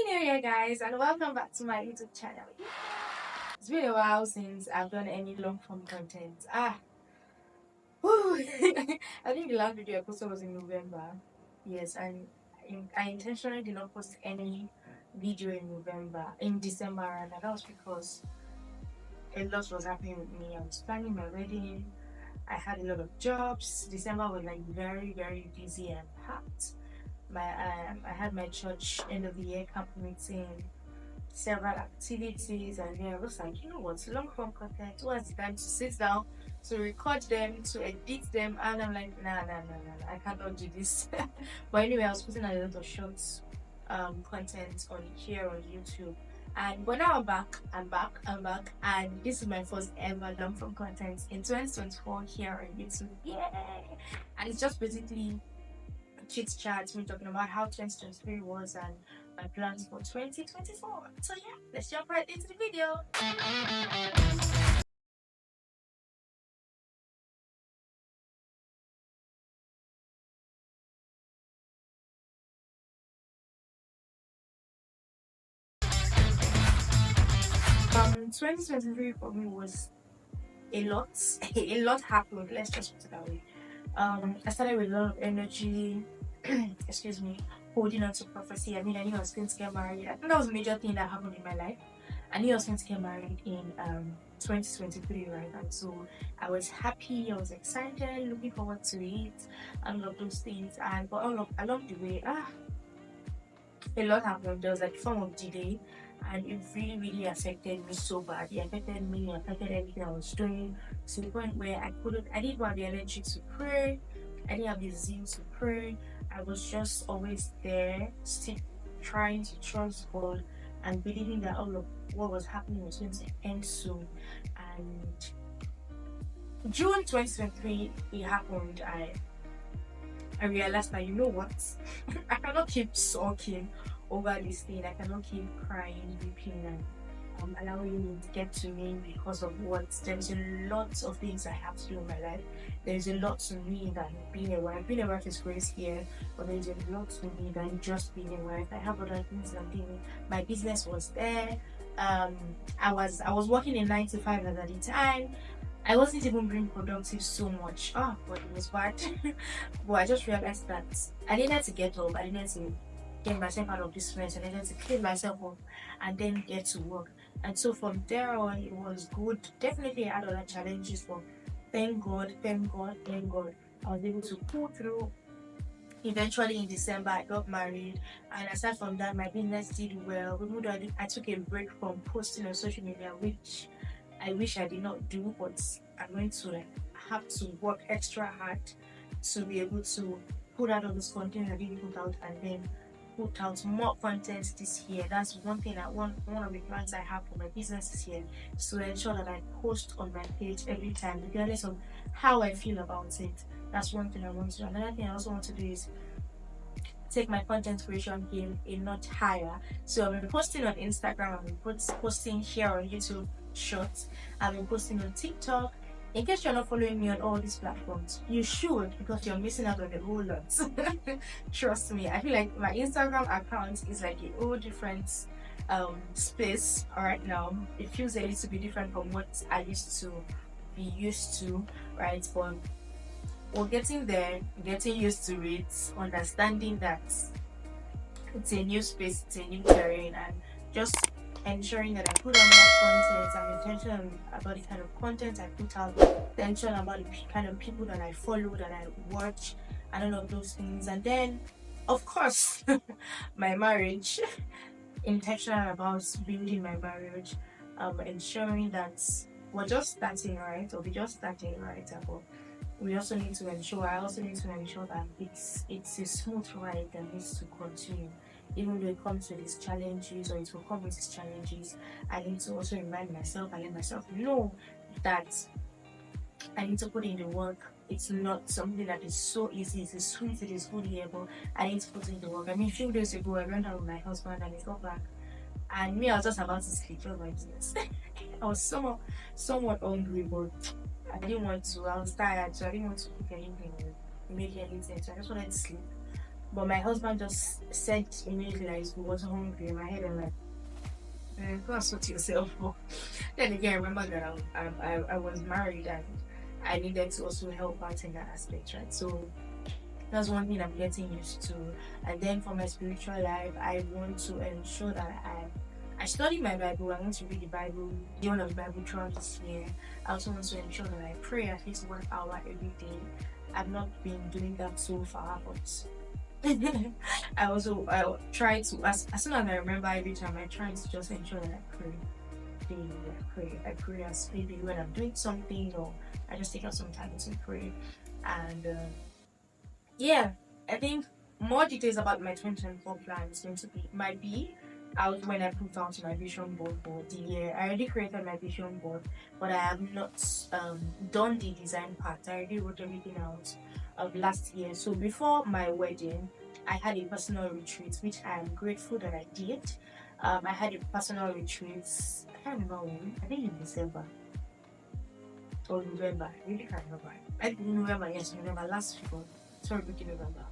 New Year, guys, and welcome back to my YouTube channel. It's been a while since I've done any long form content. Whew. I think the last video I posted was in November. Yes, and I intentionally did not post any video in December, and that was because a lot was happening with me. I was planning my wedding. I had a lot of jobs. December was like very, very busy and packed. I had my church end of the year camp meeting, several activities, and then I was like, you know what, long form content, what's the time to sit down to record them, to edit them, and I'm like, nah, I cannot do this. But anyway, I was putting a lot of shorts content on here on YouTube. But now I'm back, and this is my first ever long form content in 2024 here on YouTube. Yay! And it's just basically chit chat, me talking about how 2023 was and my plans for 2024. So yeah, let's jump right into the video. 2023 for me was a lot. A lot happened. Let's just put it that way. I started with a lot of energy. Excuse me, holding on to prophecy. I mean, I knew I was going to get married. I think that was a major thing that happened in my life. I knew I was going to get married in 2023, right? And so I was happy, I was excited, looking forward to it, and all of those things. But along the way, a lot happened. There was like a form of delay, and it really, really affected me so bad. It affected me, it affected everything I was doing to the point where I didn't have the energy to pray, I didn't have the zeal to pray. I was just always there, still trying to trust God and believing that all of what was happening was going to end soon. And June 2023, it happened. I realized that, you know what, I cannot keep sulking over this thing. I cannot keep crying, weeping, and allowing it to get to me because of what. There's a lot of things I have to do in my life. There's a lot to me than being a wife. Being a wife is great here, but there's a lot to me than just being a wife. I have other things I'm doing. My business was there. I was working in 9 to 5 at the time. I wasn't even being productive so much. But it was bad. But I just realized that I needed to get up. I needed to get myself out of this mess. I needed to clean myself up and then get to work. And so from there on, it was good. Definitely I had other challenges, but thank God, thank God, thank God, I was able to pull through. Eventually in December, I got married, and aside from that, my business did well. Even though I took a break from posting on social media, which I wish I did not do, but I'm going to like have to work extra hard to be able to put out all this content I didn't put out, and then put out more content this year. That's one thing one of the plans I have for my business this year is to ensure that I post on my page every time, regardless of how I feel about it. That's one thing I want to do. Another thing I also want to do is take my content creation game a notch higher. So I've been posting on Instagram, I've been posting here on YouTube Shorts, I've been posting on TikTok. In case you're not following me on all these platforms, you should, because you're missing out on a whole lot. Trust me, I feel like my Instagram account is like a whole different space right now. It feels a little bit different from what I used to be used to, right? But we're getting there, getting used to it, understanding that it's a new space, it's a new terrain, and just ensuring that I put on more content. I'm intentional about the kind of content I put out, intentional about the kind of people that I follow, that I watch, and all of those things. And then, of course, my marriage, intentional about building my marriage, ensuring that we're just starting right, or we're just starting right, but we also need to ensure I also need to ensure that it's a smooth ride that needs to continue. Even though it comes with its challenges, or it will come with its challenges, I need to also remind myself and let myself know that I need to put in the work. It's not something that is so easy, it is sweet, it is good here, but I need to put in the work. I mean, a few days ago I went out with my husband and he got back, and me, I was just about to sleep on my business. I was somewhat hungry, but I didn't want to. I was tired, so I didn't want to cook anything or make anything. So I just wanted to sleep. But my husband just said immediately that he was hungry. In my head, I'm like, go and sort yourself for. Then again, I remember that I was married and I needed to also help out in that aspect, right? So that's one thing I'm getting used to. And then for my spiritual life, I want to ensure that I study my Bible. I want to read the Bible, the whole of the Bible throughout this year. I also want to ensure that I pray at least 1 hour every day. I've not been doing that so far, but I try to as soon as I remember every time I try to just ensure that I pray daily. I pray as maybe when I'm doing something or I just take out some time to pray. And yeah, I think more details about my 2024 plan is going to be out when I put out my vision board for the year. I already created my vision board, but I have not done the design part. I already wrote everything out of last year. So before my wedding, I had a personal retreat, which I am grateful that I did. I had a personal retreat. I can't remember when. I think in December or November. I really can't remember. I think November, yes, November last week. Sorry, beginning November.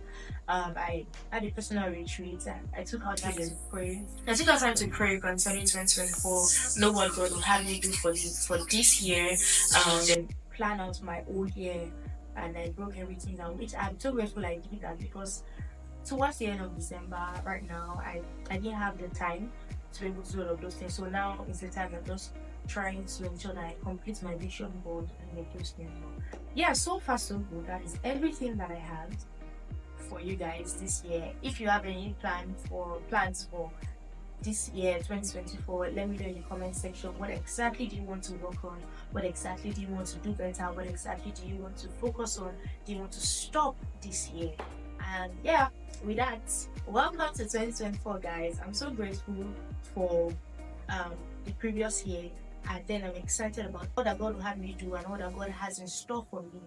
I had a personal retreat and I took out time to pray. I took out time to pray concerning 2024. Know what God will have me do for this year. Then plan out my whole year and I broke everything down, which I'm so grateful I did that because towards the end of December, right now, I didn't have the time to be able to do all of those things. So now is the time I'm just trying to ensure that I complete my vision board and make those things more. Yeah, so far so good. That is everything that I have for you guys this year. If you have any plans for this year 2024, let me know in the comment section. What exactly do you want to work on? What exactly do you want to do better? What exactly do you want to focus on? Do you want to stop this year? And yeah, with that, welcome to 2024, guys. I'm so grateful for the previous year, and then I'm excited about what that God will have me do and what that God has in store for me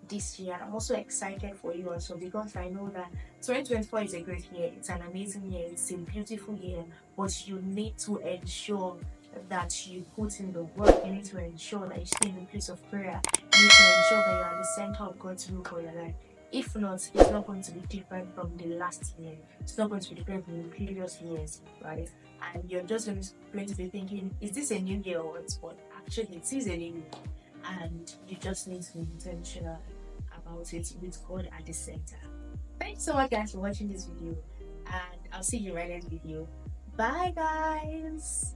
this year. I'm also excited for you also because I know that 2024 is a great year. It's an amazing year. It's a beautiful year, but you need to ensure that you put in the work. You need to ensure that you stay in the place of prayer. You need to ensure that you are the center of God's will for your life. If not, it's not going to be different from the last year. It's not going to be different from the previous years, right? And you're just going to be thinking, is this a new year or what? But actually, it is a new year. And you just need to be intentional about it with God at the center. Thanks so much, guys, for watching this video. And I'll see you in my next video. Bye, guys.